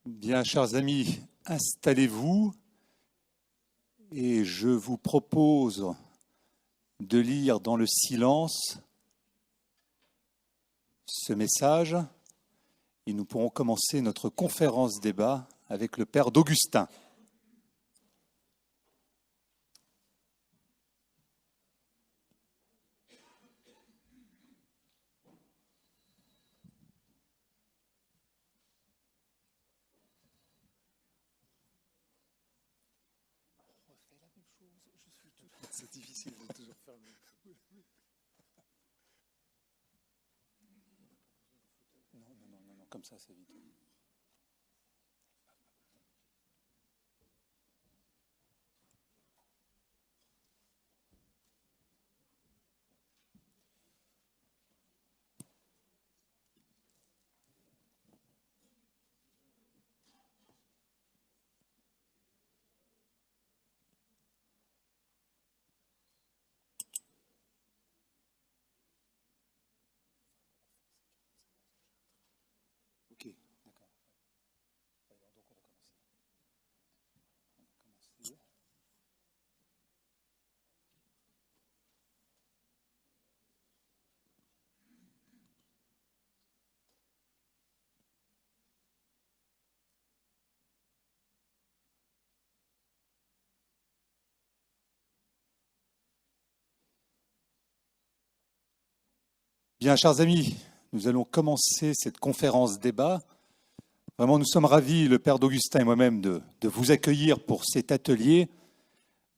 Bien, chers amis, installez-vous et je vous propose de lire dans le silence ce message et nous pourrons commencer notre conférence débat avec le Père d'Augustin. C'est difficile de toujours faire le même. Non, comme ça, c'est vite. Ok, d'accord. Alors, donc on va commencer. Bien, chers amis, nous allons commencer cette conférence débat. Vraiment, nous sommes ravis, le Père d'Augustin et moi-même, de vous accueillir pour cet atelier,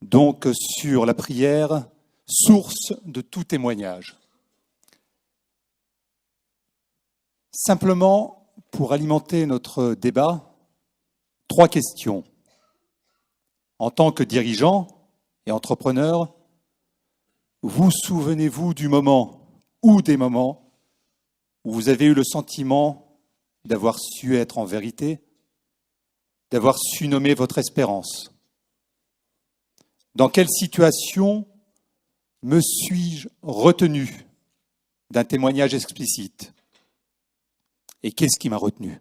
donc sur la prière, source de tout témoignage. Simplement, pour alimenter notre débat, 3 questions. En tant que dirigeant et entrepreneur, vous souvenez-vous du moment ou des moments où vous avez eu le sentiment d'avoir su être en vérité, d'avoir su nommer votre espérance? Dans quelle situation me suis-je retenu d'un témoignage explicite? Et qu'est-ce qui m'a retenu?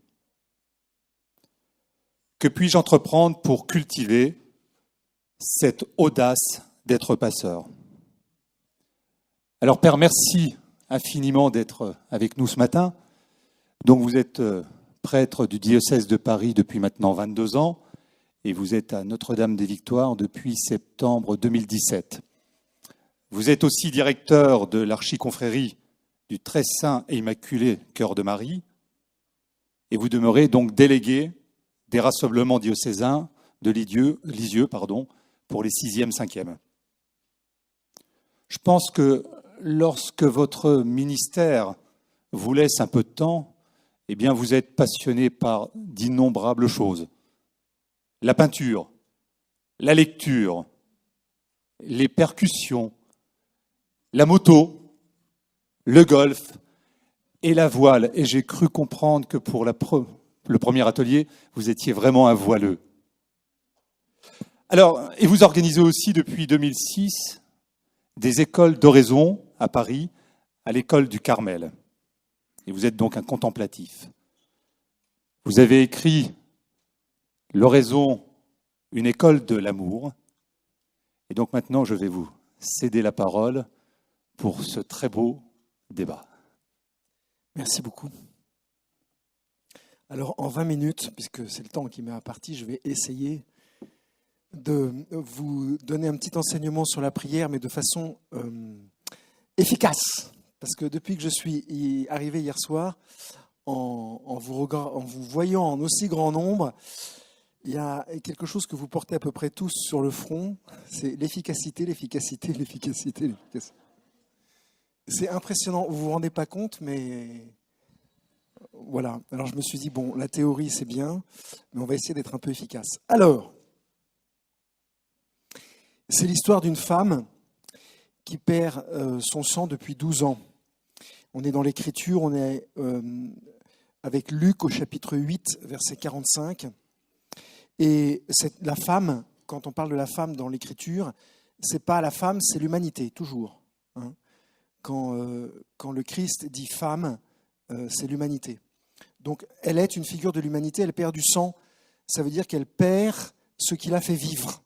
Que puis-je entreprendre pour cultiver cette audace d'être passeur? Alors Père, merci infiniment d'être avec nous ce matin. Donc vous êtes prêtre du diocèse de Paris depuis maintenant 22 ans et vous êtes à Notre-Dame-des-Victoires depuis septembre 2017. Vous êtes aussi directeur de l'archiconfrérie du Très Saint et Immaculé Cœur de Marie et vous demeurez donc délégué des rassemblements diocésains de Lisieux pour les 6e, 5e. Je pense que lorsque votre ministère vous laisse un peu de temps, eh bien vous êtes passionné par d'innombrables choses. La peinture, la lecture, les percussions, la moto, le golf et la voile. Et j'ai cru comprendre que pour le premier atelier, vous étiez vraiment un voileux. Alors, et vous organisez aussi depuis 2006 des écoles d'oraison à Paris, à l'école du Carmel. Et vous êtes donc un contemplatif. Vous avez écrit l'oraison, une école de l'amour. Et donc maintenant, je vais vous céder la parole pour ce très beau débat. Merci beaucoup. Alors, en 20 minutes, puisque c'est le temps qui m'est imparti, je vais essayer de vous donner un petit enseignement sur la prière, mais de façon efficace. Parce que depuis que je suis arrivé hier soir, en vous voyant en aussi grand nombre, il y a quelque chose que vous portez à peu près tous sur le front, c'est l'efficacité, l'efficacité, l'efficacité, l'efficacité. C'est impressionnant, vous ne vous rendez pas compte, mais voilà. Alors je me suis dit, bon, la théorie c'est bien, mais on va essayer d'être un peu efficace. Alors, c'est l'histoire d'une femme qui perd son sang depuis 12 ans. On est dans l'Écriture, on est avec Luc au chapitre 8, verset 45. Et la femme, quand on parle de la femme dans l'Écriture, c'est pas la femme, c'est l'humanité, toujours. Hein. Quand le Christ dit femme, c'est l'humanité. Donc, elle est une figure de l'humanité, elle perd du sang. Ça veut dire qu'elle perd ce qui la fait vivre.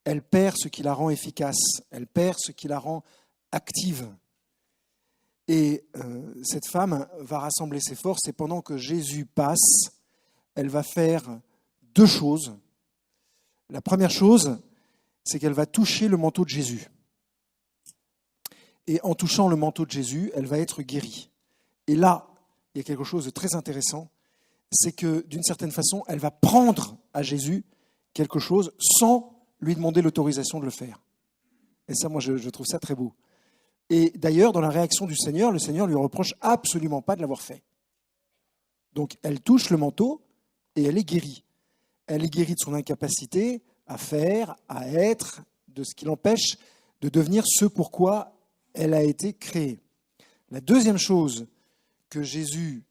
Elle perd ce qui la rend efficace. Elle perd ce qui la rend active. Et cette femme va rassembler ses forces et pendant que Jésus passe, elle va faire deux choses. La première chose, c'est qu'elle va toucher le manteau de Jésus. Et en touchant le manteau de Jésus, elle va être guérie. Et là, il y a quelque chose de très intéressant, c'est que d'une certaine façon, elle va prendre à Jésus quelque chose sans lui demander l'autorisation de le faire. Et ça, moi, je trouve ça très beau. Et d'ailleurs, dans la réaction du Seigneur, le Seigneur ne lui reproche absolument pas de l'avoir fait. Donc, elle touche le manteau et elle est guérie. Elle est guérie de son incapacité à faire, à être, de ce qui l'empêche de devenir ce pourquoi elle a été créée. La deuxième chose que Jésus,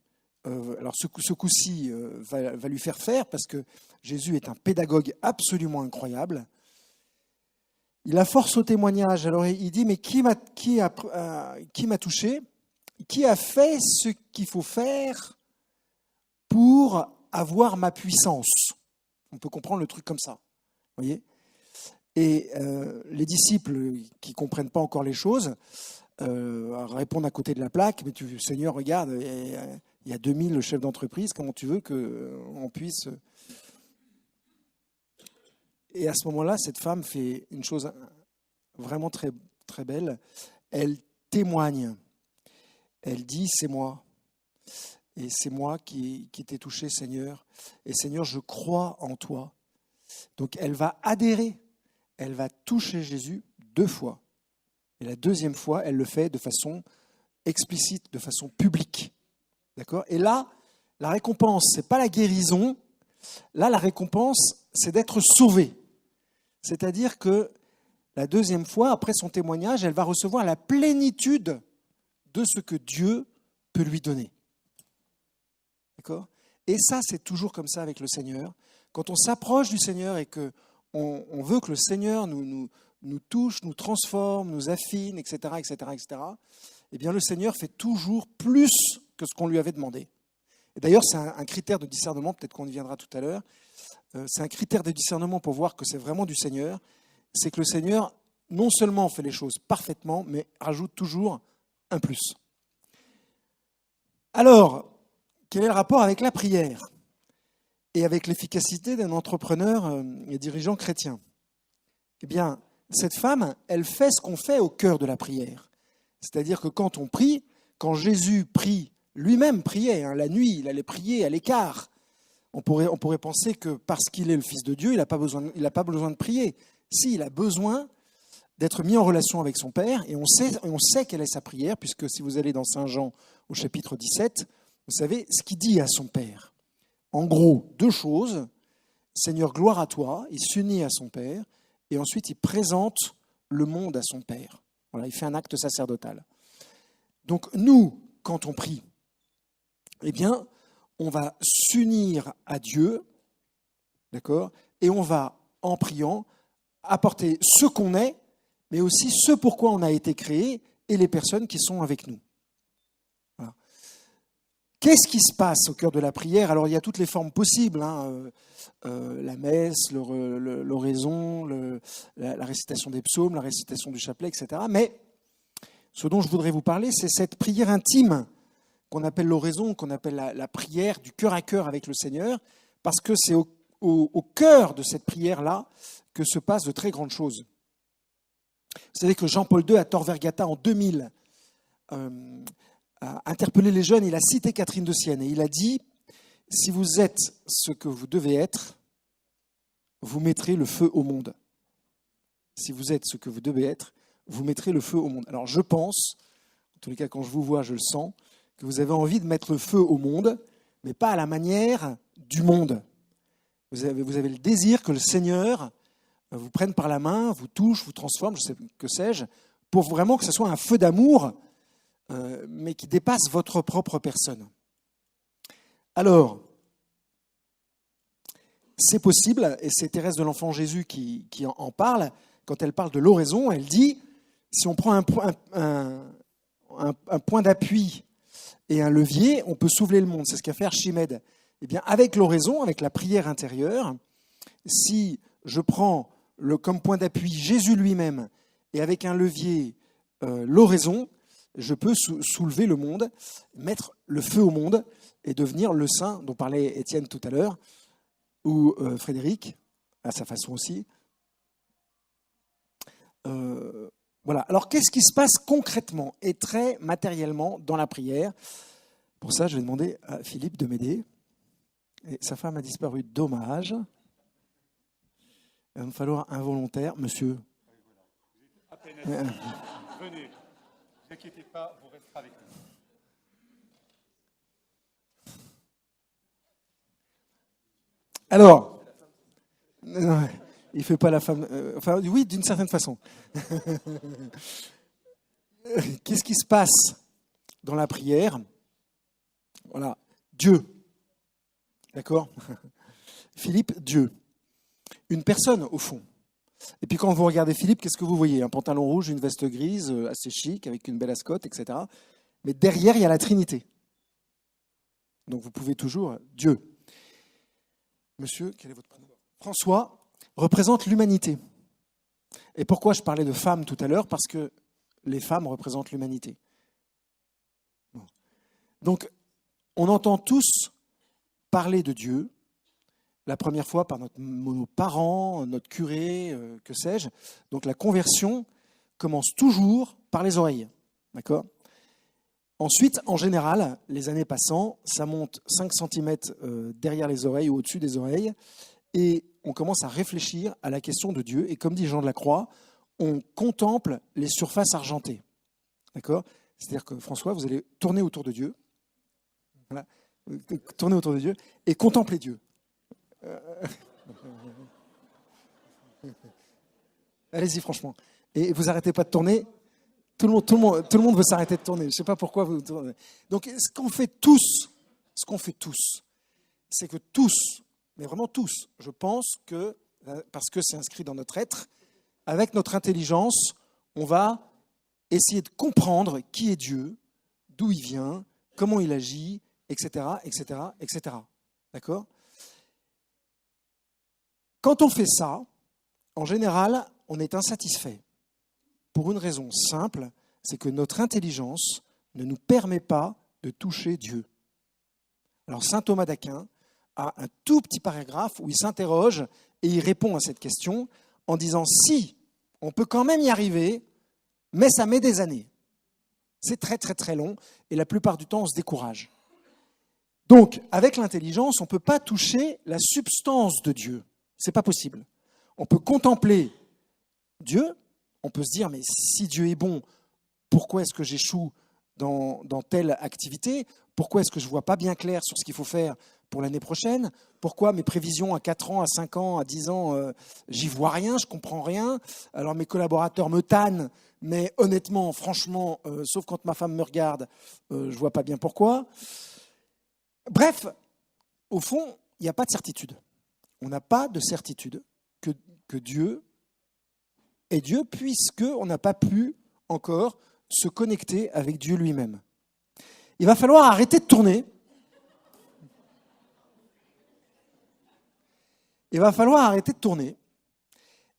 alors ce coup-ci, va lui faire, parce que Jésus est un pédagogue absolument incroyable. Il a force au témoignage. Alors il dit, mais qui m'a touché? Qui a fait ce qu'il faut faire pour avoir ma puissance? On peut comprendre le truc comme ça. Voyez ? Et les disciples qui ne comprennent pas encore les choses répondent à côté de la plaque, mais Seigneur, regarde, il y a 2000 chefs d'entreprise, comment tu veux qu'on puisse... Et à ce moment-là, cette femme fait une chose vraiment très, très belle. Elle témoigne. Elle dit, c'est moi. Et c'est moi qui t'ai touché, Seigneur. Et Seigneur, je crois en toi. Donc elle va adhérer. Elle va toucher Jésus 2 fois. Et la deuxième fois, elle le fait de façon explicite, de façon publique. D'accord ? Et là, la récompense, ce n'est pas la guérison. Là, la récompense, c'est d'être sauvée. C'est-à-dire que la deuxième fois, après son témoignage, elle va recevoir la plénitude de ce que Dieu peut lui donner. D'accord ? Et ça, c'est toujours comme ça avec le Seigneur. Quand on s'approche du Seigneur et qu'on veut que le Seigneur nous touche, nous transforme, nous affine, etc., eh bien le Seigneur fait toujours plus que ce qu'on lui avait demandé. Et d'ailleurs, c'est un critère de discernement, peut-être qu'on y viendra tout à l'heure. C'est un critère de discernement pour voir que c'est vraiment du Seigneur. C'est que le Seigneur, non seulement fait les choses parfaitement, mais rajoute toujours un plus. Alors, quel est le rapport avec la prière et avec l'efficacité d'un entrepreneur et dirigeant chrétien? Eh bien, cette femme, elle fait ce qu'on fait au cœur de la prière. C'est-à-dire que quand on prie, quand Jésus prie, lui-même priait, la nuit, il allait prier à l'écart. On pourrait penser que parce qu'il est le Fils de Dieu, il n'a pas besoin de prier. Si, il a besoin d'être mis en relation avec son Père, et on sait quelle est sa prière, puisque si vous allez dans Saint Jean au chapitre 17, vous savez ce qu'il dit à son Père. En gros, 2 choses. Seigneur, gloire à toi, il s'unit à son Père, et ensuite il présente le monde à son Père. Voilà, il fait un acte sacerdotal. Donc nous, quand on prie, eh bien, on va s'unir à Dieu, d'accord ? Et on va, en priant, apporter ce qu'on est, mais aussi ce pourquoi on a été créé et les personnes qui sont avec nous. Voilà. Qu'est-ce qui se passe au cœur de la prière ? Alors, il y a toutes les formes possibles, la messe, l'oraison, la récitation des psaumes, la récitation du chapelet, etc. Mais ce dont je voudrais vous parler, c'est cette prière intime qu'on appelle l'oraison, qu'on appelle la prière du cœur à cœur avec le Seigneur, parce que c'est au cœur de cette prière-là que se passent de très grandes choses. Vous savez que Jean-Paul II, à Tor Vergata, en 2000, a interpellé les jeunes, il a cité Catherine de Sienne, et il a dit « Si vous êtes ce que vous devez être, vous mettrez le feu au monde. Si vous êtes ce que vous devez être, vous mettrez le feu au monde. » Alors je pense, en tous les cas quand je vous vois, je le sens, que vous avez envie de mettre le feu au monde, mais pas à la manière du monde. Vous avez le désir que le Seigneur vous prenne par la main, vous touche, vous transforme, que sais-je, pour vraiment que ce soit un feu d'amour, mais qui dépasse votre propre personne. Alors, c'est possible, et c'est Thérèse de l'Enfant Jésus qui en parle, quand elle parle de l'oraison, elle dit, si on prend un point d'appui et un levier, on peut soulever le monde. C'est ce qu'a fait Archimède. Eh bien, avec l'oraison, avec la prière intérieure, si je prends comme point d'appui Jésus lui-même et avec un levier l'oraison, je peux soulever le monde, mettre le feu au monde et devenir le saint dont parlait Étienne tout à l'heure, ou Frédéric, à sa façon aussi. Voilà. Alors, qu'est-ce qui se passe concrètement et très matériellement dans la prière? Pour ça, je vais demander à Philippe de m'aider. Et sa femme a disparu, dommage. Il va me falloir un volontaire, monsieur. Venez, ne vous inquiétez pas, vous resterez avec nous. Alors, non, il ne fait pas la femme. Enfin, oui, d'une certaine façon. Qu'est-ce qui se passe dans la prière? Voilà, Dieu. D'accord? Philippe, Dieu. Une personne, au fond. Et puis quand vous regardez Philippe, qu'est-ce que vous voyez? Un pantalon rouge, une veste grise, assez chic, avec une belle ascotte, etc. Mais derrière, il y a la Trinité. Donc vous pouvez toujours Dieu. Monsieur, quel est votre prénom? François représente l'humanité. Et pourquoi je parlais de femmes tout à l'heure? Parce que les femmes représentent l'humanité. Bon. Donc, on entend tous parler de Dieu, la première fois par nos parents, notre curé, que sais-je. Donc la conversion commence toujours par les oreilles. D'accord? Ensuite, en général, les années passant, ça monte 5 cm derrière les oreilles ou au-dessus des oreilles, et on commence à réfléchir à la question de Dieu. Et comme dit Jean de la Croix, on contemple les surfaces argentées. D'accord? C'est-à-dire que François, vous allez tourner autour de Dieu. Voilà. Tourner autour de Dieu et contempler Dieu. Allez-y, franchement. Et vous arrêtez pas de tourner. Tout le monde veut s'arrêter de tourner. Je ne sais pas pourquoi vous tournez. Donc, ce qu'on fait tous, c'est que tous, mais vraiment tous, je pense que, parce que c'est inscrit dans notre être, avec notre intelligence, on va essayer de comprendre qui est Dieu, d'où il vient, comment il agit, etc., etc., etc. D'accord ? Quand on fait ça, en général, on est insatisfait. Pour une raison simple, c'est que notre intelligence ne nous permet pas de toucher Dieu. Alors saint Thomas d'Aquin a un tout petit paragraphe où il s'interroge et il répond à cette question en disant « Si, on peut quand même y arriver, mais ça met des années. » C'est très très très long et la plupart du temps on se décourage. Donc avec l'intelligence, on ne peut pas toucher la substance de Dieu. Ce n'est pas possible. On peut contempler Dieu, on peut se dire, mais si Dieu est bon, pourquoi est-ce que j'échoue dans telle activité? Pourquoi est-ce que je ne vois pas bien clair sur ce qu'il faut faire pour l'année prochaine? Pourquoi mes prévisions à 4 ans, à 5 ans, à 10 ans, j'y vois rien, je ne comprends rien? Alors mes collaborateurs me tannent, mais honnêtement, franchement, sauf quand ma femme me regarde, je ne vois pas bien pourquoi. Bref, au fond, il n'y a pas de certitude. On n'a pas de certitude que Dieu est Dieu, puisqu'on n'a pas pu encore se connecter avec Dieu lui-même. Il va falloir arrêter de tourner. Il va falloir arrêter de tourner.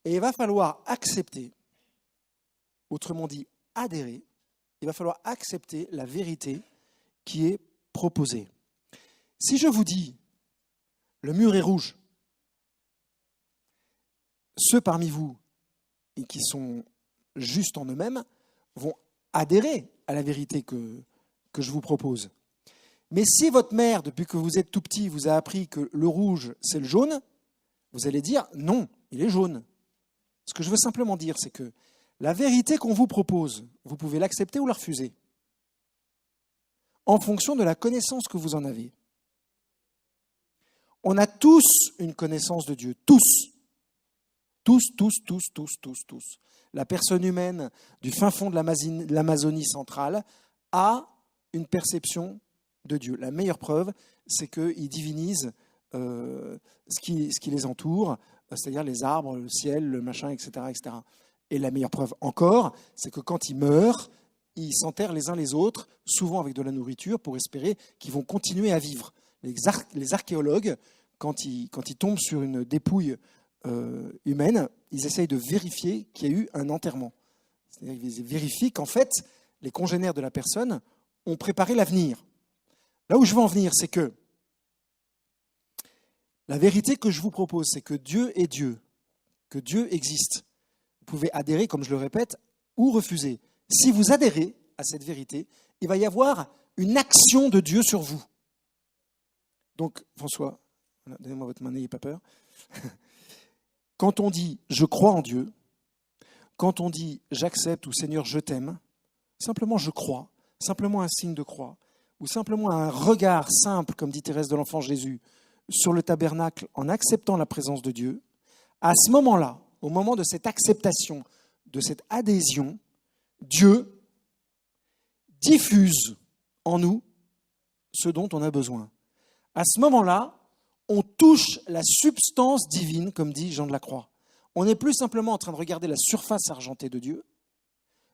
Et il va falloir accepter, autrement dit adhérer, il va falloir accepter la vérité qui est proposée. Si je vous dis, le mur est rouge, ceux parmi vous et qui sont justes en eux-mêmes vont adhérer à la vérité que je vous propose. Mais si votre mère, depuis que vous êtes tout petit, vous a appris que le rouge, c'est le jaune, vous allez dire non, il est jaune. Ce que je veux simplement dire, c'est que la vérité qu'on vous propose, vous pouvez l'accepter ou la refuser, en fonction de la connaissance que vous en avez. On a tous une connaissance de Dieu, tous. Tous. La personne humaine du fin fond de l'Amazonie centrale a une perception de Dieu. La meilleure preuve, c'est qu'il divinise ce qui les entoure, c'est-à-dire les arbres, le ciel, le machin, etc., etc. Et la meilleure preuve encore, c'est que quand il meurt, ils s'enterrent les uns les autres, souvent avec de la nourriture, pour espérer qu'ils vont continuer à vivre. Les archéologues, quand ils tombent sur une dépouille humaine, ils essayent de vérifier qu'il y a eu un enterrement. C'est-à-dire qu'ils vérifient qu'en fait, les congénères de la personne ont préparé l'avenir. Là où je veux en venir, c'est que la vérité que je vous propose, c'est que Dieu est Dieu, que Dieu existe. Vous pouvez adhérer, comme je le répète, ou refuser. Si vous adhérez à cette vérité, il va y avoir une action de Dieu sur vous. Donc, François, donnez-moi votre main, n'ayez pas peur. Quand on dit « je crois en Dieu », quand on dit « j'accepte » ou « Seigneur, je t'aime », simplement « je crois », simplement un signe de croix, ou simplement un regard simple, comme dit Thérèse de l'Enfant Jésus, sur le tabernacle en acceptant la présence de Dieu, à ce moment-là, au moment de cette acceptation, de cette adhésion, Dieu diffuse en nous ce dont on a besoin. À ce moment-là, on touche la substance divine, comme dit Jean de la Croix. On n'est plus simplement en train de regarder la surface argentée de Dieu,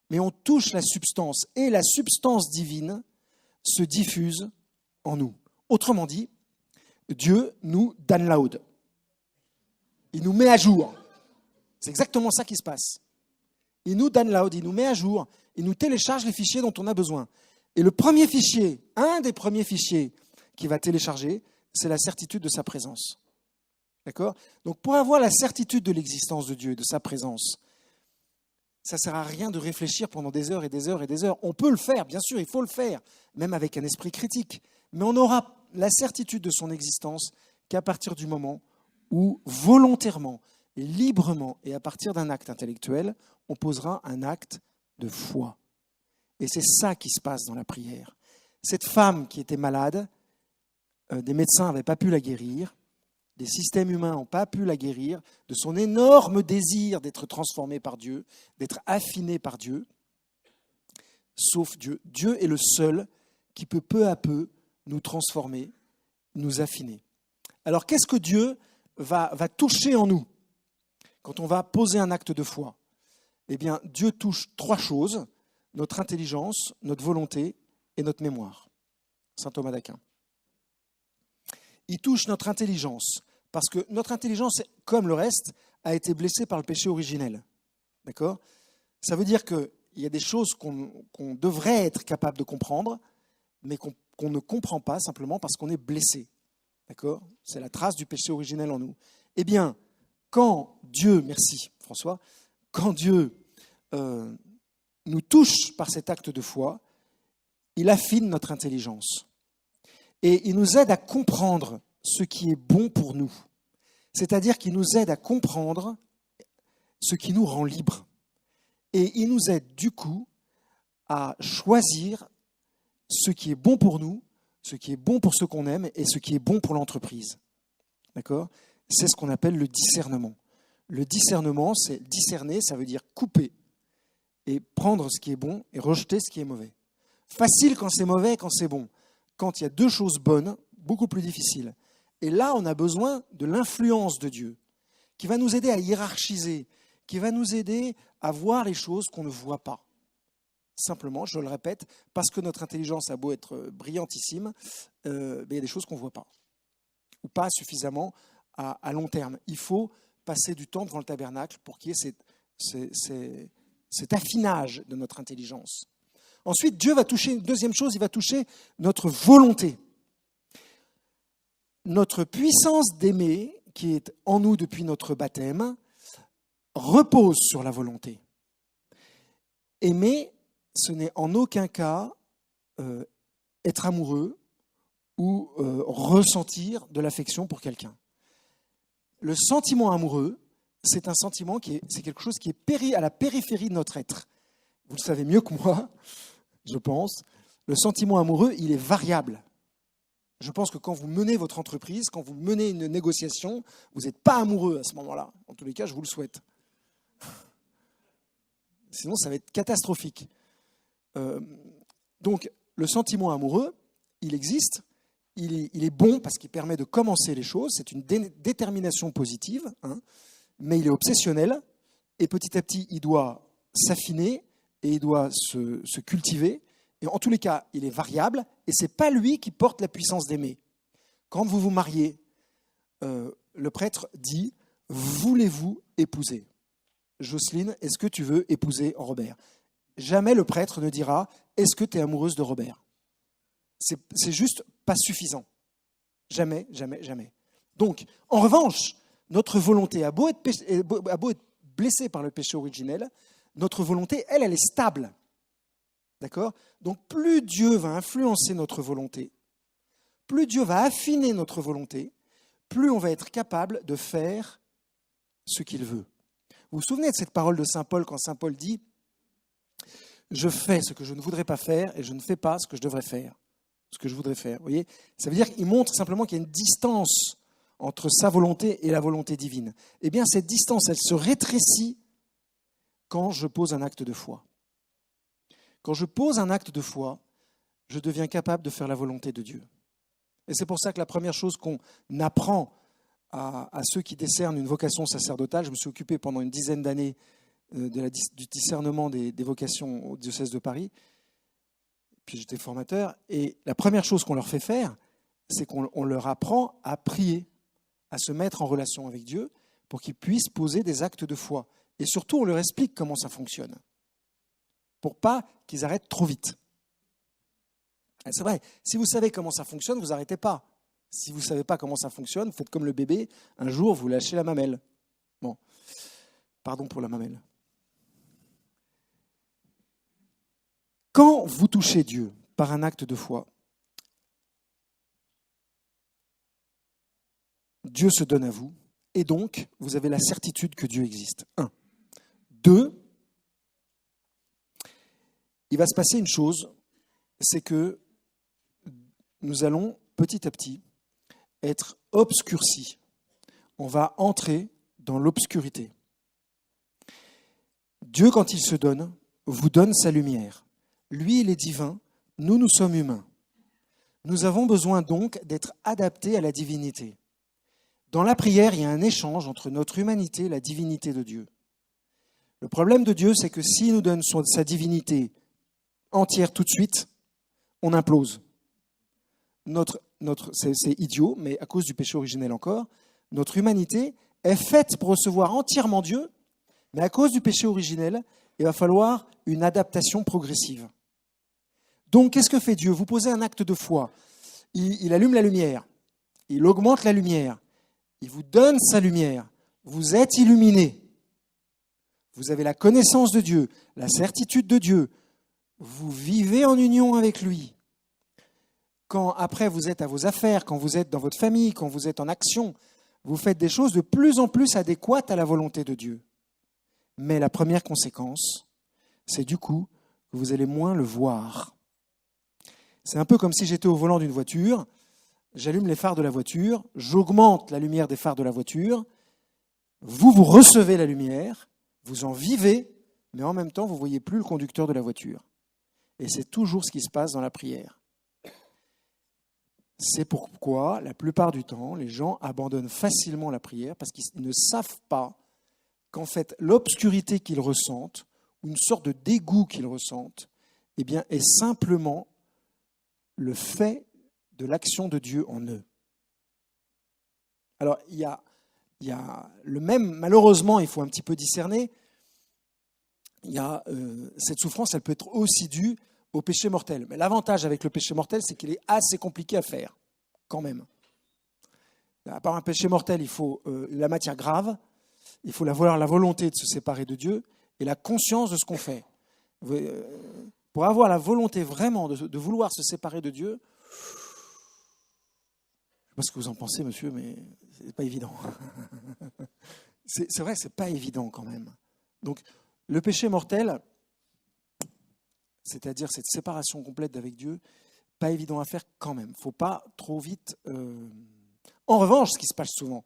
mais on touche la substance, et la substance divine se diffuse en nous. Autrement dit, Dieu nous download. Il nous met à jour. C'est exactement ça qui se passe. Il nous download, il nous met à jour, il nous télécharge les fichiers dont on a besoin. Et le premier fichier, un des premiers fichiers qu'il va télécharger, c'est la certitude de sa présence. D'accord ? Donc pour avoir la certitude de l'existence de Dieu, de sa présence, ça ne sert à rien de réfléchir pendant des heures et des heures et des heures. On peut le faire, bien sûr, il faut le faire, même avec un esprit critique. Mais on aura la certitude de son existence qu'à partir du moment où, volontairement, et librement, et à partir d'un acte intellectuel, on posera un acte de foi. Et c'est ça qui se passe dans la prière. Cette femme qui était malade, des médecins n'avaient pas pu la guérir, des systèmes humains n'ont pas pu la guérir, de son énorme désir d'être transformée par Dieu, d'être affinée par Dieu, sauf Dieu. Dieu est le seul qui peut peu à peu nous transformer, nous affiner. Alors qu'est-ce que Dieu va toucher en nous quand on va poser un acte de foi? Eh bien, Dieu touche trois choses, notre intelligence, notre volonté et notre mémoire. Saint Thomas d'Aquin. Il touche notre intelligence, parce que notre intelligence, comme le reste, a été blessée par le péché originel. D'accord ? Ça veut dire qu'il y a des choses qu'on devrait être capable de comprendre, mais qu'on ne comprend pas simplement parce qu'on est blessé. D'accord ? C'est la trace du péché originel en nous. Eh bien, quand Dieu, merci François, quand Dieu nous touche par cet acte de foi, il affine notre intelligence. Et il nous aide à comprendre ce qui est bon pour nous. C'est-à-dire qu'il nous aide à comprendre ce qui nous rend libres. Et il nous aide du coup à choisir ce qui est bon pour nous, ce qui est bon pour ceux qu'on aime et ce qui est bon pour l'entreprise. D'accord ? C'est ce qu'on appelle le discernement. Le discernement, c'est discerner, ça veut dire couper et prendre ce qui est bon et rejeter ce qui est mauvais. Facile quand c'est mauvais, quand c'est bon. Quand il y a deux choses bonnes, beaucoup plus difficile. Et là, on a besoin de l'influence de Dieu, qui va nous aider à hiérarchiser, qui va nous aider à voir les choses qu'on ne voit pas. Simplement, je le répète, parce que notre intelligence a beau être brillantissime, il y a des choses qu'on ne voit pas, ou pas suffisamment à long terme. Il faut passer du temps devant le tabernacle pour qu'il y ait cet affinage de notre intelligence. Ensuite, Dieu va toucher, une deuxième chose, il va toucher notre volonté. Notre puissance d'aimer, qui est en nous depuis notre baptême, repose sur la volonté. Aimer, ce n'est en aucun cas être amoureux ou ressentir de l'affection pour quelqu'un. Le sentiment amoureux, c'est un sentiment c'est quelque chose qui est à la périphérie de notre être. Vous le savez mieux que moi, je pense. Le sentiment amoureux, il est variable. Je pense que quand vous menez votre entreprise, quand vous menez une négociation, vous n'êtes pas amoureux à ce moment-là. En tous les cas, je vous le souhaite. Sinon, ça va être catastrophique. Donc, le sentiment amoureux, il existe. Il est bon parce qu'il permet de commencer les choses. C'est une détermination positive, hein, mais il est obsessionnel. Et petit à petit, il doit s'affiner, et il doit se cultiver. Et en tous les cas, il est variable et ce n'est pas lui qui porte la puissance d'aimer. Quand vous vous mariez, le prêtre dit « Voulez-vous épouser ?» Jocelyne, est-ce que tu veux épouser Robert? Jamais le prêtre ne dira « Est-ce que tu es amoureuse de Robert ?» C'est juste pas suffisant. Jamais, jamais, jamais. Donc, en revanche, notre volonté a beau être blessée par le péché originel, notre volonté, elle est stable. D'accord? Donc, plus Dieu va influencer notre volonté, plus Dieu va affiner notre volonté, plus on va être capable de faire ce qu'il veut. Vous vous souvenez de cette parole de Saint Paul quand Saint Paul dit « Je fais ce que je ne voudrais pas faire et je ne fais pas ce que je devrais faire. » Ce que je voudrais faire. Vous voyez? Ça veut dire qu'il montre simplement qu'il y a une distance entre sa volonté et la volonté divine. Eh bien, cette distance, elle se rétrécit quand je pose un acte de foi. Quand je pose un acte de foi, je deviens capable de faire la volonté de Dieu. Et c'est pour ça que la première chose qu'on apprend à ceux qui décernent une vocation sacerdotale, je me suis occupé pendant une dizaine d'années du discernement des vocations au diocèse de Paris, puis j'étais formateur, et la première chose qu'on leur fait faire, c'est qu'on leur apprend à prier, à se mettre en relation avec Dieu pour qu'ils puissent poser des actes de foi. Et surtout, on leur explique comment ça fonctionne, pour pas qu'ils arrêtent trop vite. Et c'est vrai, si vous savez comment ça fonctionne, vous n'arrêtez pas. Si vous ne savez pas comment ça fonctionne, faites comme le bébé, un jour vous lâchez la mamelle. Bon, pardon pour la mamelle. Quand vous touchez Dieu par un acte de foi, Dieu se donne à vous, et donc vous avez la certitude que Dieu existe. 1. 2, il va se passer une chose, c'est que nous allons petit à petit être obscurcis. On va entrer dans l'obscurité. Dieu, quand il se donne, vous donne sa lumière. Lui, il est divin, nous, nous sommes humains. Nous avons besoin donc d'être adaptés à la divinité. Dans la prière, il y a un échange entre notre humanité et la divinité de Dieu. Le problème de Dieu, c'est que s'il nous donne sa divinité entière tout de suite, on implose. C'est idiot, mais à cause du péché originel encore, notre humanité est faite pour recevoir entièrement Dieu, mais à cause du péché originel, il va falloir une adaptation progressive. Donc, qu'est-ce que fait Dieu? Vous posez un acte de foi. Il allume la lumière. Il augmente la lumière. Il vous donne sa lumière. Vous êtes illuminé. Vous avez la connaissance de Dieu, la certitude de Dieu. Vous vivez en union avec lui. Quand après vous êtes à vos affaires, quand vous êtes dans votre famille, quand vous êtes en action, vous faites des choses de plus en plus adéquates à la volonté de Dieu. Mais la première conséquence, c'est du coup que vous allez moins le voir. C'est un peu comme si j'étais au volant d'une voiture, j'allume les phares de la voiture, j'augmente la lumière des phares de la voiture, vous recevez la lumière, vous en vivez, mais en même temps, vous ne voyez plus le conducteur de la voiture. Et c'est toujours ce qui se passe dans la prière. C'est pourquoi, la plupart du temps, les gens abandonnent facilement la prière parce qu'ils ne savent pas qu'en fait, l'obscurité qu'ils ressentent, ou une sorte de dégoût qu'ils ressentent, eh bien, est simplement le fait de l'action de Dieu en eux. Alors, il y a le même, malheureusement, il faut un petit peu discerner, cette souffrance, elle peut être aussi due au péché mortel. Mais l'avantage avec le péché mortel, c'est qu'il est assez compliqué à faire, quand même. À part un péché mortel, il faut la matière grave, il faut avoir la volonté de se séparer de Dieu et la conscience de ce qu'on fait. Pour avoir la volonté vraiment de vouloir se séparer de Dieu, je ne sais pas ce que vous en pensez, monsieur, mais ce n'est pas évident. C'est vrai, ce n'est pas évident quand même. Donc, le péché mortel, c'est-à-dire cette séparation complète d'avec Dieu, pas évident à faire quand même. Il ne faut pas trop vite... En revanche, ce qui se passe souvent,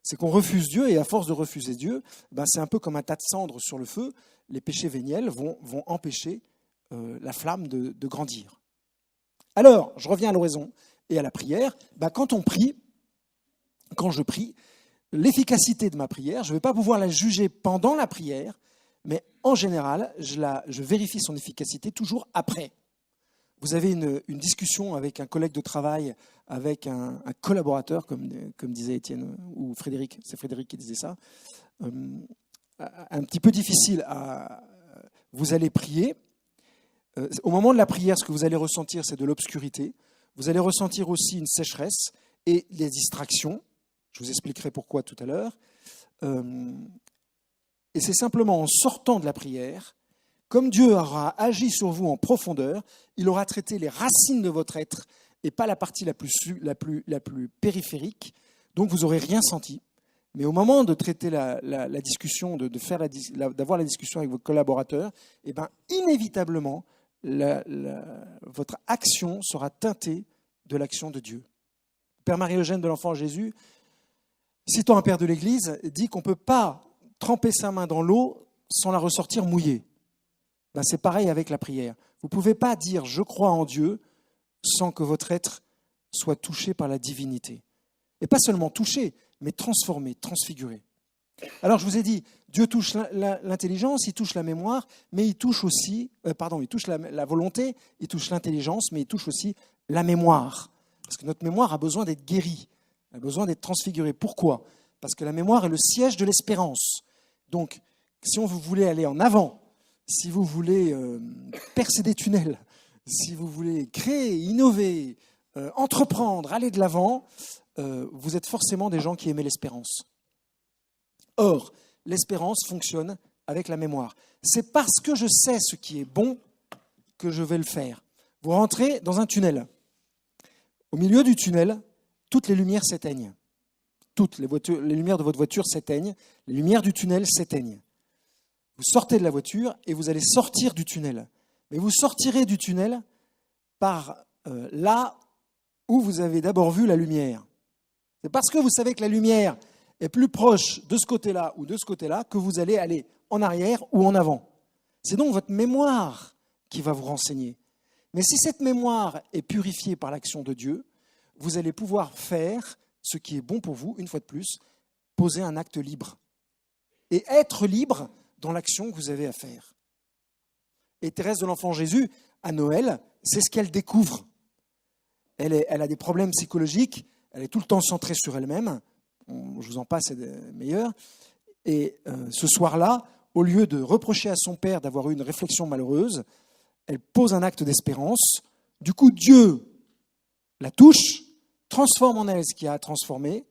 c'est qu'on refuse Dieu, et à force de refuser Dieu, c'est un peu comme un tas de cendres sur le feu. Les péchés véniels vont empêcher la flamme de grandir. Alors, je reviens à l'oraison et à la prière. Quand je prie, l'efficacité de ma prière, je ne vais pas pouvoir la juger pendant la prière, mais en général, je vérifie son efficacité toujours après. Vous avez une discussion avec un collègue de travail, avec un collaborateur, comme disait Étienne ou Frédéric, c'est Frédéric qui disait ça, un petit peu difficile vous allez prier. Au moment de la prière, ce que vous allez ressentir, c'est de l'obscurité. Vous allez ressentir aussi une sécheresse et des distractions. Je vous expliquerai pourquoi tout à l'heure. Et c'est simplement en sortant de la prière, comme Dieu aura agi sur vous en profondeur, il aura traité les racines de votre être et pas la partie la plus périphérique. Donc vous n'aurez rien senti. Mais au moment de traiter la discussion, d'avoir la discussion avec vos collaborateurs, eh ben, inévitablement, votre action sera teintée de l'action de Dieu. Père Marie-Eugène de l'Enfant Jésus, citant un père de l'Église, dit qu'on ne peut pas tremper sa main dans l'eau sans la ressortir mouillée. Ben, c'est pareil avec la prière. Vous ne pouvez pas dire « je crois en Dieu » sans que votre être soit touché par la divinité. Et pas seulement touché, mais transformé, transfiguré. Alors je vous ai dit, Dieu touche l'intelligence, il touche la mémoire, mais il touche aussi, il touche la volonté, il touche l'intelligence, mais il touche aussi la mémoire. Parce que notre mémoire a besoin d'être guérie, a besoin d'être transfigurée. Pourquoi ? Parce que la mémoire est le siège de l'espérance. Donc, si vous voulez aller en avant, si vous voulez percer des tunnels, si vous voulez créer, innover, entreprendre, aller de l'avant, vous êtes forcément des gens qui aiment l'espérance. Or, l'espérance fonctionne avec la mémoire. C'est parce que je sais ce qui est bon que je vais le faire. Vous rentrez dans un tunnel. Au milieu du tunnel, toutes les lumières s'éteignent. Toutes les lumières de votre voiture s'éteignent. Les lumières du tunnel s'éteignent. Vous sortez de la voiture et vous allez sortir du tunnel. Mais vous sortirez du tunnel par là où vous avez d'abord vu la lumière. C'est parce que vous savez que la lumière est plus proche de ce côté-là ou de ce côté-là que vous allez aller en arrière ou en avant. C'est donc votre mémoire qui va vous renseigner. Mais si cette mémoire est purifiée par l'action de Dieu, vous allez pouvoir faire ce qui est bon pour vous, une fois de plus, poser un acte libre. Et être libre dans l'action que vous avez à faire. Et Thérèse de l'Enfant Jésus, à Noël, c'est ce qu'elle découvre. Elle a des problèmes psychologiques, elle est tout le temps centrée sur elle-même. Je vous en passe, c'est meilleur. Et ce soir-là, au lieu de reprocher à son père d'avoir eu une réflexion malheureuse, elle pose un acte d'espérance. Du coup, Dieu la touche, transforme en elle ce qui a à transformer.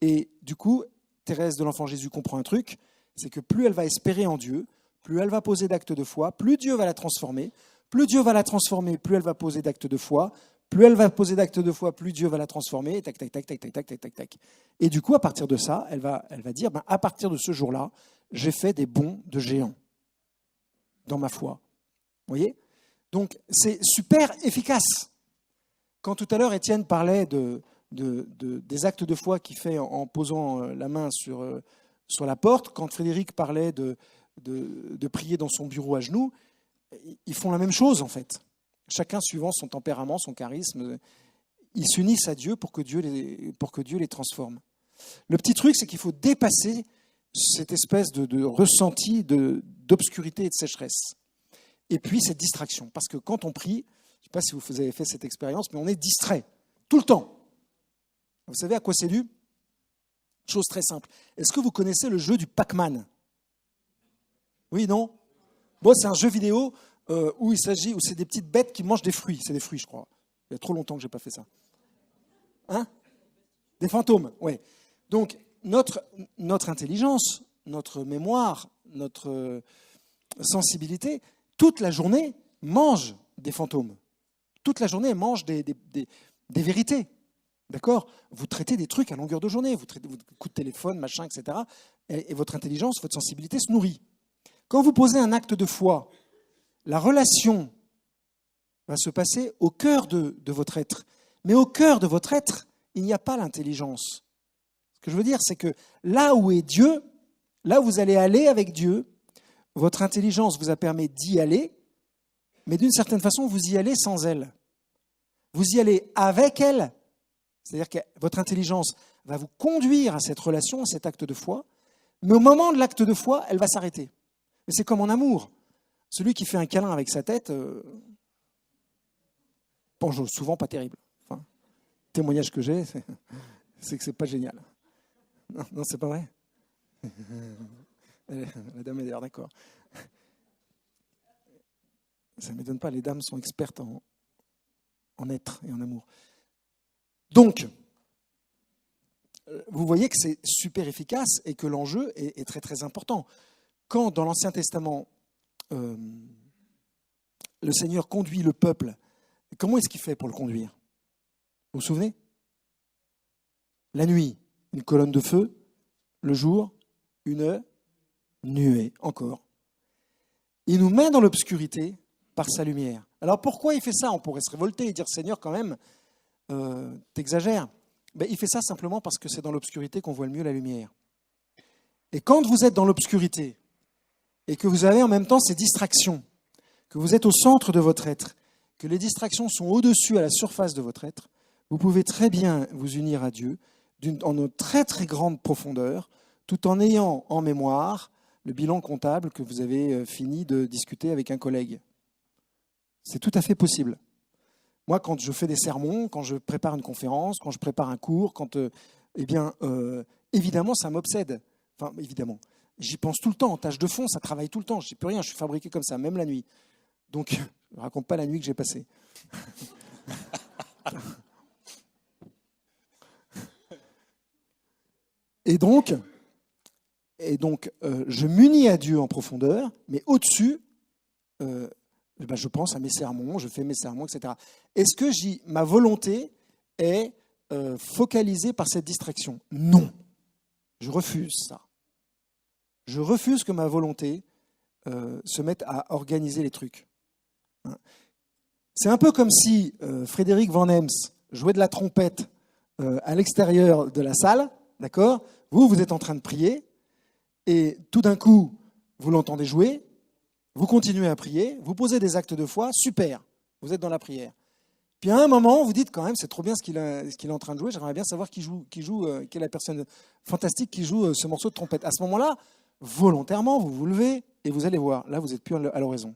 Et du coup, Thérèse de l'Enfant Jésus comprend un truc, c'est que plus elle va espérer en Dieu, plus elle va poser d'actes de foi, plus Dieu va la transformer. Plus Dieu va la transformer, plus elle va poser d'actes de foi. Plus elle va poser d'actes de foi, plus Dieu va la transformer. Et tac, tac, tac, tac, tac, tac, tac, tac, tac. Et du coup, à partir de ça, elle va dire, à partir de ce jour-là, j'ai fait des bonds de géant dans ma foi. Vous voyez ? Donc, c'est super efficace. Quand tout à l'heure, Étienne parlait des actes de foi qu'il fait en posant la main sur la porte, quand Frédéric parlait de prier dans son bureau à genoux, ils font la même chose, en fait. Chacun suivant son tempérament, son charisme, ils s'unissent à Dieu pour que Dieu les transforme. Le petit truc, c'est qu'il faut dépasser cette espèce de ressenti d'obscurité et de sécheresse. Et puis cette distraction. Parce que quand on prie, je ne sais pas si vous avez fait cette expérience, mais on est distrait tout le temps. Vous savez à quoi c'est dû ? Chose très simple. Est-ce que vous connaissez le jeu du Pac-Man ? Oui, non ? Bon, c'est un jeu vidéo où c'est des petites bêtes qui mangent des fruits. C'est des fruits, je crois. Il y a trop longtemps que je n'ai pas fait ça. Hein ? Des fantômes, oui. Donc, notre intelligence, notre mémoire, notre sensibilité, toute la journée, mange des fantômes. Toute la journée, elle mange des vérités. D'accord ? Vous traitez des trucs à longueur de journée. Vous traitez des coups de téléphone, machin, etc. Et votre intelligence, votre sensibilité se nourrit. Quand vous posez un acte de foi, la relation va se passer au cœur de votre être. Mais au cœur de votre être, il n'y a pas l'intelligence. Ce que je veux dire, c'est que là où est Dieu, là où vous allez aller avec Dieu, votre intelligence vous a permis d'y aller, mais d'une certaine façon, vous y allez sans elle. Vous y allez avec elle. C'est-à-dire que votre intelligence va vous conduire à cette relation, à cet acte de foi, mais au moment de l'acte de foi, elle va s'arrêter. Mais c'est comme en amour. Celui qui fait un câlin avec sa tête, bon, souvent pas terrible. Enfin, témoignage que j'ai, c'est que c'est pas génial. Non, c'est pas vrai. La dame est d'ailleurs d'accord. Ça ne m'étonne pas, les dames sont expertes en être et en amour. Donc, vous voyez que c'est super efficace et que l'enjeu est très très important. Quand dans l'Ancien Testament, le Seigneur conduit le peuple, comment est-ce qu'il fait pour le conduire? Vous vous souvenez? La nuit, une colonne de feu, le jour, une nuée, encore. Il nous met dans l'obscurité par sa lumière. Alors pourquoi il fait ça? On pourrait se révolter et dire, Seigneur, quand même, t'exagères. Ben, il fait ça simplement parce que c'est dans l'obscurité qu'on voit le mieux la lumière. Et quand vous êtes dans l'obscurité et que vous avez en même temps ces distractions, que vous êtes au centre de votre être, que les distractions sont au-dessus, à la surface de votre être, vous pouvez très bien vous unir à Dieu en une très très grande profondeur, tout en ayant en mémoire le bilan comptable que vous avez fini de discuter avec un collègue. C'est tout à fait possible. Moi, quand je fais des sermons, quand je prépare une conférence, quand je prépare un cours, évidemment, ça m'obsède. Enfin, évidemment. J'y pense tout le temps, en tâche de fond, ça travaille tout le temps. Je ne sais plus rien, je suis fabriqué comme ça, même la nuit. Donc, je ne raconte pas la nuit que j'ai passée. Et donc, je m'unis à Dieu en profondeur, mais au-dessus, je pense à mes sermons, je fais mes sermons, etc. Est-ce que ma volonté est focalisée par cette distraction? Non. Je refuse ça. Je refuse que ma volonté se mette à organiser les trucs. C'est un peu comme si Frédéric Van Hems jouait de la trompette à l'extérieur de la salle, d'accord? Vous êtes en train de prier, et tout d'un coup, vous l'entendez jouer, vous continuez à prier, vous posez des actes de foi, super, vous êtes dans la prière. Puis à un moment, vous dites quand même, c'est trop bien ce qu'il est en train de jouer, j'aimerais bien savoir quelle est la personne fantastique qui joue ce morceau de trompette. À ce moment-là, volontairement, vous vous levez et vous allez voir, là, vous n'êtes plus à l'oraison.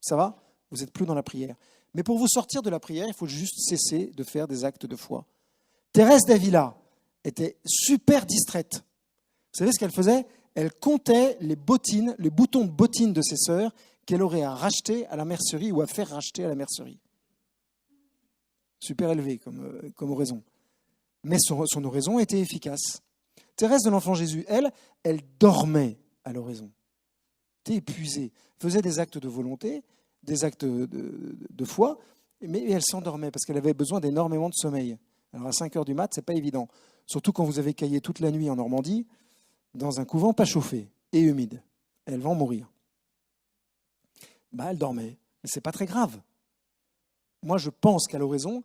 Ça va? Vous n'êtes plus dans la prière. Mais pour vous sortir de la prière, il faut juste cesser de faire des actes de foi. Thérèse d'Avila était super distraite. Vous savez ce qu'elle faisait? Elle comptait les boutons de bottines de ses sœurs qu'elle aurait à racheter à la mercerie ou à faire racheter à la mercerie. Super élevé comme oraison. Mais son oraison était efficace. Thérèse de l'Enfant Jésus, elle dormait à l'oraison. Elle était épuisée, faisait des actes de volonté, des actes de foi, mais elle s'endormait parce qu'elle avait besoin d'énormément de sommeil. Alors à 5 heures du mat, c'est pas évident. Surtout quand vous avez caillé toute la nuit en Normandie, dans un couvent pas chauffé et humide. Elles vont mourir. Elle dormait, mais c'est pas très grave. Moi, je pense qu'à l'oraison,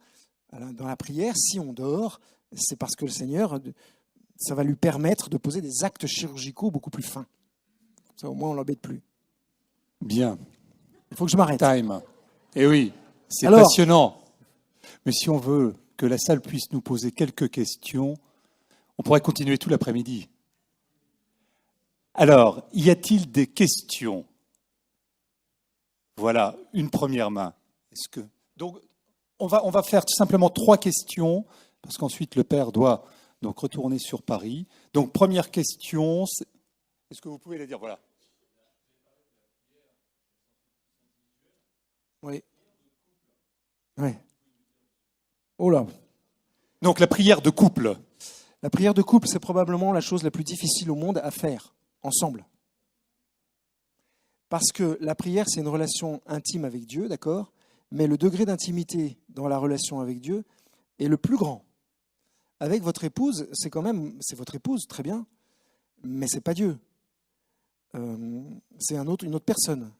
dans la prière, si on dort, c'est parce que le Seigneur, ça va lui permettre de poser des actes chirurgicaux beaucoup plus fins. Ça, au moins, on ne l'embête plus. Bien. Il faut que je m'arrête. Time. Eh oui, c'est passionnant. Mais si on veut que la salle puisse nous poser quelques questions, on pourrait continuer tout l'après-midi. Alors, y a-t-il des questions? Voilà, une première main. Donc, on va faire simplement 3 questions, parce qu'ensuite le père doit donc retourner sur Paris. Donc, première question, est-ce que vous pouvez la dire? Voilà. Oui. Oui. Oh là. Donc, la prière de couple. La prière de couple, c'est probablement la chose la plus difficile au monde à faire, ensemble. Parce que la prière, c'est une relation intime avec Dieu, d'accord? Mais le degré d'intimité dans la relation avec Dieu est le plus grand. Avec votre épouse, c'est votre épouse, très bien, mais c'est pas Dieu. C'est une autre personne.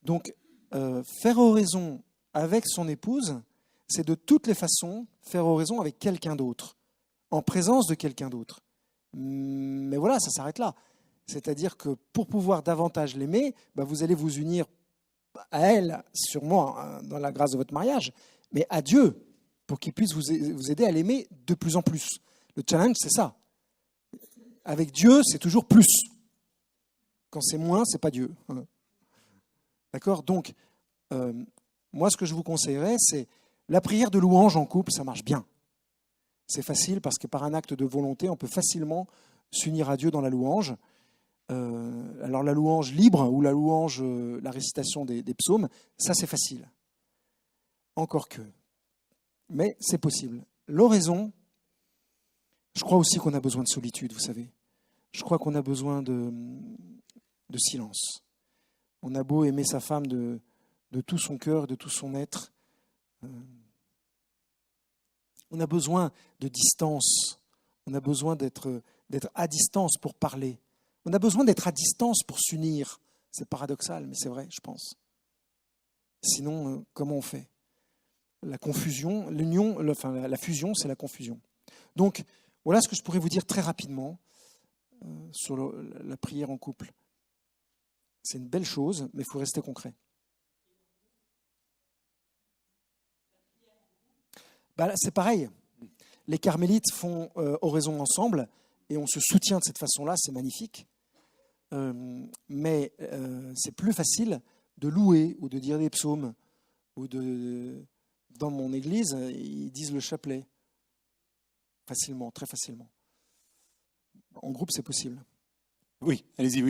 Donc, faire oraison avec son épouse, c'est de toutes les façons faire oraison avec quelqu'un d'autre, en présence de quelqu'un d'autre. Mais voilà, ça s'arrête là. C'est-à-dire que pour pouvoir davantage l'aimer, vous allez vous unir à elle, sûrement dans la grâce de votre mariage, mais à Dieu, pour qu'il puisse vous aider à l'aimer de plus en plus. Le challenge, c'est ça. Avec Dieu, c'est toujours plus. Quand c'est moins, c'est pas Dieu. D'accord? Donc, moi, ce que je vous conseillerais, c'est la prière de louange en couple, ça marche bien. C'est facile parce que par un acte de volonté, on peut facilement s'unir à Dieu dans la louange. Alors la louange libre ou la louange, la récitation des psaumes, ça c'est facile. Encore que. Mais c'est possible. L'oraison, je crois aussi qu'on a besoin de solitude, vous savez. Je crois qu'on a besoin de silence. On a beau aimer sa femme de tout son cœur, de tout son être. On a besoin de distance. On a besoin d'être à distance pour parler. On a besoin d'être à distance pour s'unir. C'est paradoxal, mais c'est vrai, je pense. Sinon, comment on fait? La confusion, l'union, la fusion, c'est la confusion. Donc, voilà ce que je pourrais vous dire très rapidement sur la prière en couple. C'est une belle chose, mais il faut rester concret. C'est pareil. Les carmélites font oraison ensemble et on se soutient de cette façon-là, c'est magnifique. Mais c'est plus facile de louer ou de dire des psaumes ou dans mon église, ils disent le chapelet facilement, très facilement. En groupe, c'est possible. Oui, allez-y.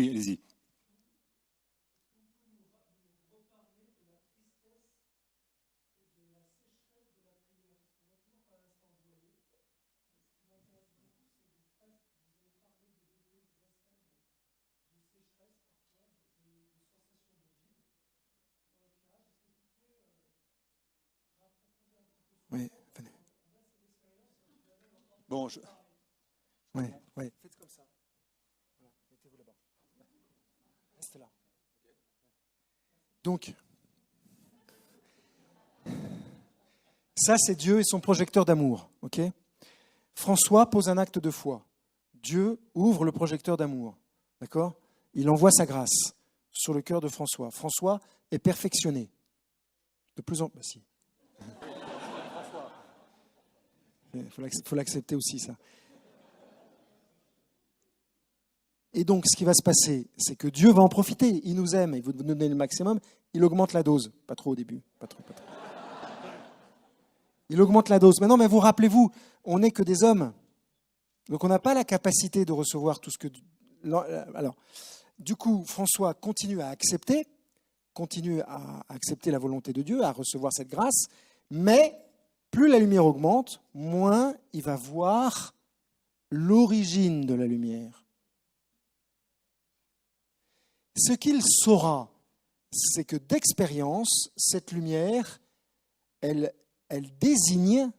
Oui, venez. Bon, Oui. Faites comme ça. Voilà. Mettez-vous là-bas. Restez là. Donc, ça c'est Dieu et son projecteur d'amour. Ok ? François pose un acte de foi. Dieu ouvre le projecteur d'amour. D'accord ? Il envoie sa grâce sur le cœur de François. François est perfectionné. De plus en plus. Si. Il faut l'accepter aussi, ça. Et donc, ce qui va se passer, c'est que Dieu va en profiter. Il nous aime, il veut nous donner le maximum. Il augmente la dose. Pas trop au début. Pas trop. Il augmente la dose. Mais vous rappelez-vous, on n'est que des hommes. Donc, on n'a pas la capacité de recevoir tout ce que... Alors, du coup, François continue à accepter la volonté de Dieu, à recevoir cette grâce, mais plus la lumière augmente, moins il va voir l'origine de la lumière. Ce qu'il saura, c'est que d'expérience, cette lumière, elle désigne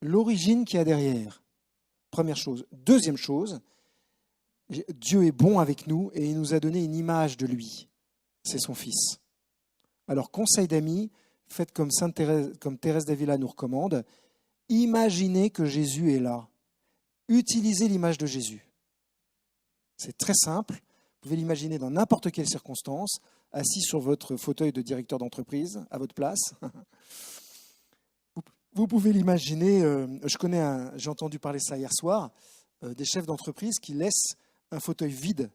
l'origine qu'il y a derrière. Première chose. Deuxième chose, Dieu est bon avec nous et il nous a donné une image de lui. C'est son Fils. Alors, conseil d'amis, faites comme Thérèse d'Avila nous recommande, imaginez que Jésus est là. Utilisez l'image de Jésus. C'est très simple. Vous pouvez l'imaginer dans n'importe quelle circonstance, assis sur votre fauteuil de directeur d'entreprise, à votre place. Vous pouvez l'imaginer, j'ai entendu parler ça hier soir, des chefs d'entreprise qui laissent un fauteuil vide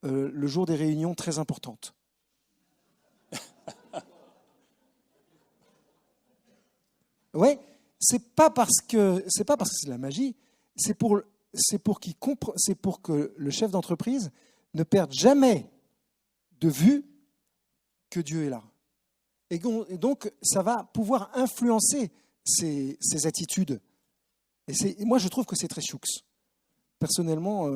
le jour des réunions très importantes. Ouais, c'est pas parce que c'est de la magie, c'est pour que le chef d'entreprise ne perde jamais de vue que Dieu est là. Et donc, ça va pouvoir influencer ses attitudes. Et moi, je trouve que c'est très choux. Personnellement,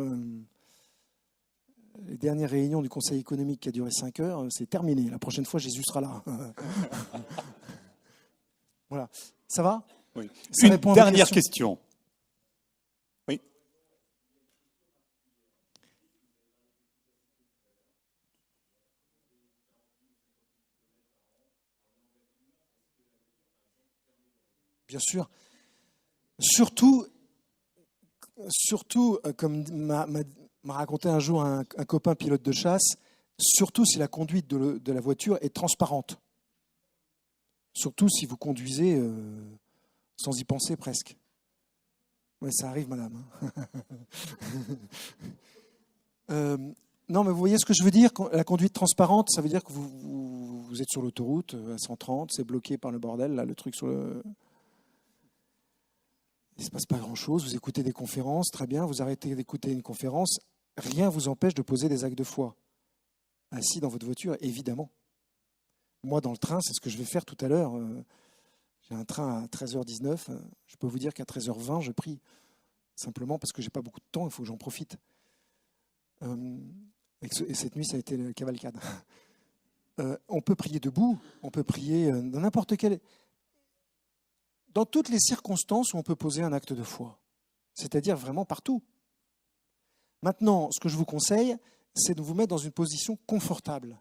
les dernières réunions du Conseil économique qui a duré 5 heures, c'est terminé. La prochaine fois, Jésus sera là. Voilà. Ça va ? Oui. Ça Une dernière question. Oui. Bien sûr. Surtout comme m'a raconté un jour un copain pilote de chasse, surtout si la conduite de la voiture est transparente. Surtout si vous conduisez sans y penser presque. Oui, ça arrive, madame. Non, mais vous voyez ce que je veux dire? La conduite transparente, ça veut dire que vous êtes sur l'autoroute à 130, c'est bloqué par le bordel, là, le truc sur le... Il ne se passe pas grand-chose, vous écoutez des conférences, très bien, vous arrêtez d'écouter une conférence, rien ne vous empêche de poser des actes de foi. Assis dans votre voiture, évidemment. Moi, dans le train, c'est ce que je vais faire tout à l'heure. J'ai un train à 13h19, je peux vous dire qu'à 13h20, je prie. Simplement parce que je n'ai pas beaucoup de temps, il faut que j'en profite. Et cette nuit, ça a été la cavalcade. On peut prier debout, on peut prier dans n'importe quel... Dans toutes les circonstances où on peut poser un acte de foi. C'est-à-dire vraiment partout. Maintenant, ce que je vous conseille, c'est de vous mettre dans une position confortable.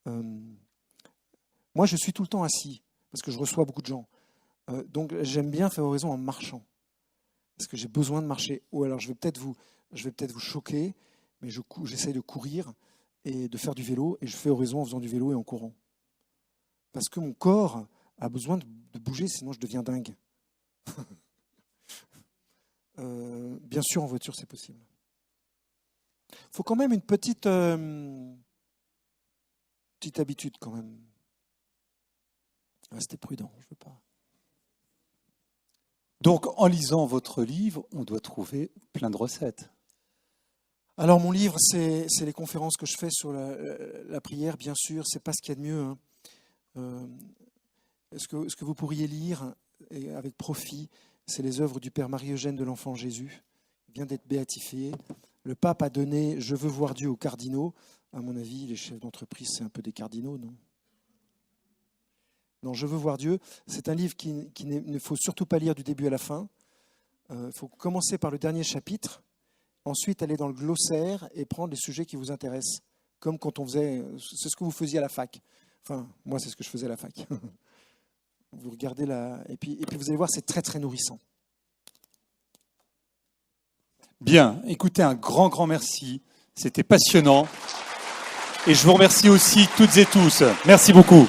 Moi, je suis tout le temps assis, parce que je reçois beaucoup de gens. Donc, j'aime bien faire oraison en marchant, parce que j'ai besoin de marcher. Ou alors, je vais peut-être vous choquer, mais j'essaye de courir et de faire du vélo, et je fais oraison en faisant du vélo et en courant. Parce que mon corps a besoin de bouger, sinon je deviens dingue. Bien sûr, en voiture, c'est possible. Il faut quand même une petite habitude, quand même. Restez prudent, je ne veux pas. Donc, en lisant votre livre, on doit trouver plein de recettes. Alors, mon livre, c'est les conférences que je fais sur la prière, bien sûr. C'est pas ce qu'il y a de mieux. Hein. Ce que vous pourriez lire, et avec profit, c'est les œuvres du Père Marie-Eugène de l'Enfant Jésus. Il vient d'être béatifié. Le pape a donné « Je veux voir Dieu » aux cardinaux. À mon avis, les chefs d'entreprise, c'est un peu des cardinaux, non ? Non, « Je veux voir Dieu », c'est un livre qu'il ne faut surtout pas lire du début à la fin. Il faut commencer par le dernier chapitre, ensuite aller dans le glossaire et prendre les sujets qui vous intéressent. Comme quand on faisait... C'est ce que vous faisiez à la fac. Enfin, moi, c'est ce que je faisais à la fac. Vous regardez là, et puis vous allez voir, c'est très très nourrissant. Bien, écoutez, un grand merci. C'était passionnant. Et je vous remercie aussi toutes et tous. Merci beaucoup.